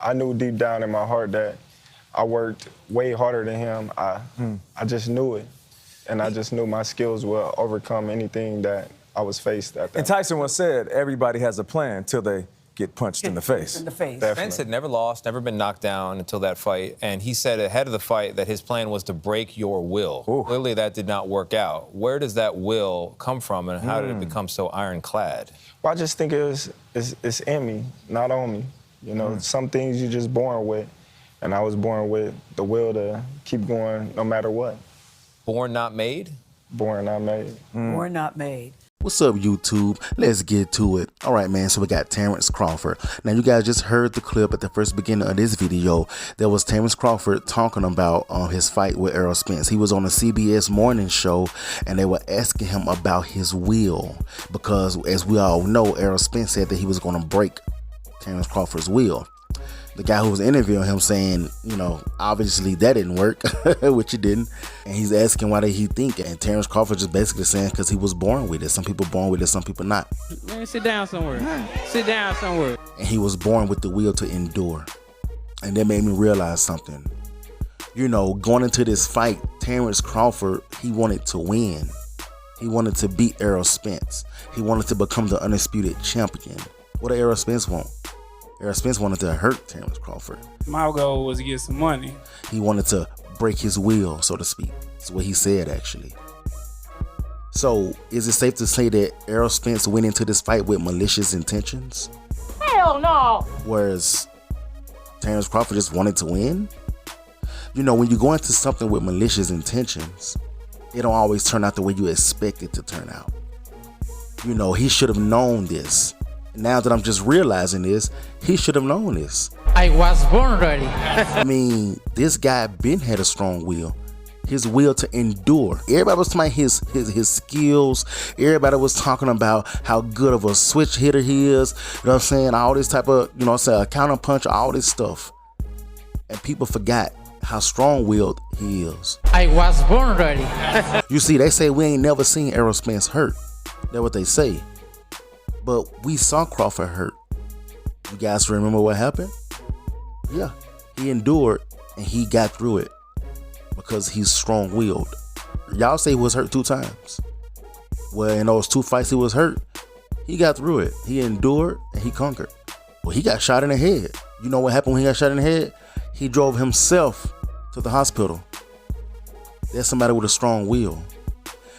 I knew deep down in my heart that I worked way harder than him. I just knew it. And I just knew my skills will overcome anything that I was faced at that. And Tyson once said, everybody has a plan till they get punched in the face. Spence had never lost, never been knocked down until that fight. And he said ahead of the fight that his plan was to break your will. Ooh. Clearly that did not work out. Where does that will come from, and how did it become so ironclad? Well, I just think it's in me, not on me. You know, some things you're just born with. And I was born with the will to keep going no matter what. Born not made? Born not made. Born not made. What's up, YouTube? Let's get to it. All right, man, so we got Terence Crawford. Now, you guys just heard the clip at the first beginning of this video. There was Terence Crawford talking about his fight with Errol Spence. He was on a CBS morning show, and they were asking him about his will. Because, as we all know, Errol Spence said that he was going to break Terence Crawford's will. The guy who was interviewing him saying, you know, obviously that didn't work, which it didn't. And he's asking why did he think it? And Terence Crawford just basically saying because he was born with it. Some people born with it, some people not. Man, sit down somewhere. Sit down somewhere. And he was born with the will to endure. And that made me realize something. You know, going into this fight, Terence Crawford, he wanted to win. He wanted to beat Errol Spence. He wanted to become the undisputed champion. What did Errol Spence want? Errol Spence wanted to hurt Terence Crawford. My goal was to get some money. He wanted to break his will, so to speak. That's what he said, actually. So, is it safe to say that Errol Spence went into this fight with malicious intentions? Hell no! Whereas Terence Crawford just wanted to win? You know, when you go into something with malicious intentions, it don't always turn out the way you expect it to turn out. You know, he should have known this. Now that I'm just realizing this, he should have known this. I was born ready. I mean, this guy been had a strong will. His will to endure. Everybody was talking about his skills. Everybody was talking about how good of a switch hitter he is. You know what I'm saying? All this type of, you know what I'm saying, a counter punch, all this stuff. And people forgot how strong-willed he is. I was born ready. You see, they say we ain't never seen Errol Spence hurt. That's what they say. But we saw Crawford hurt. You guys remember what happened? Yeah, he endured and he got through it because he's strong-willed. Y'all say he was hurt 2 times. Well, in those 2 fights he was hurt, he got through it. He endured and he conquered. Well, he got shot in the head. You know what happened when he got shot in the head? He drove himself to the hospital. That's somebody with a strong will.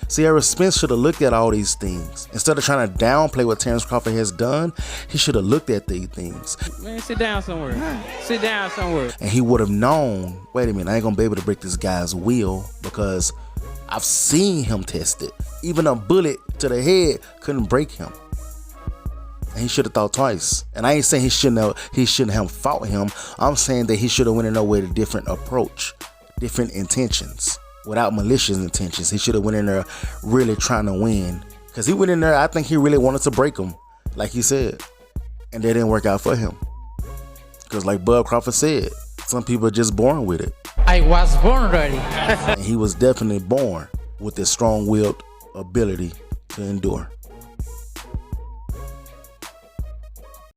See, Errol Spence should have looked at all these things. Instead of trying to downplay what Terence Crawford has done, he should have looked at these things. Man, sit down somewhere. Sit down somewhere. And he would have known, wait a minute, I ain't gonna be able to break this guy's will because I've seen him test it. Even a bullet to the head couldn't break him. And he should have thought twice. And I ain't saying he shouldn't have fought him. I'm saying that he should have went in there with a different approach, different intentions. Without malicious intentions. He should have went in there really trying to win. Because he went in there, I think he really wanted to break him, like he said. And that didn't work out for him. Because like Bud Crawford said, some people are just born with it. I was born ready. And he was definitely born with this strong-willed ability to endure.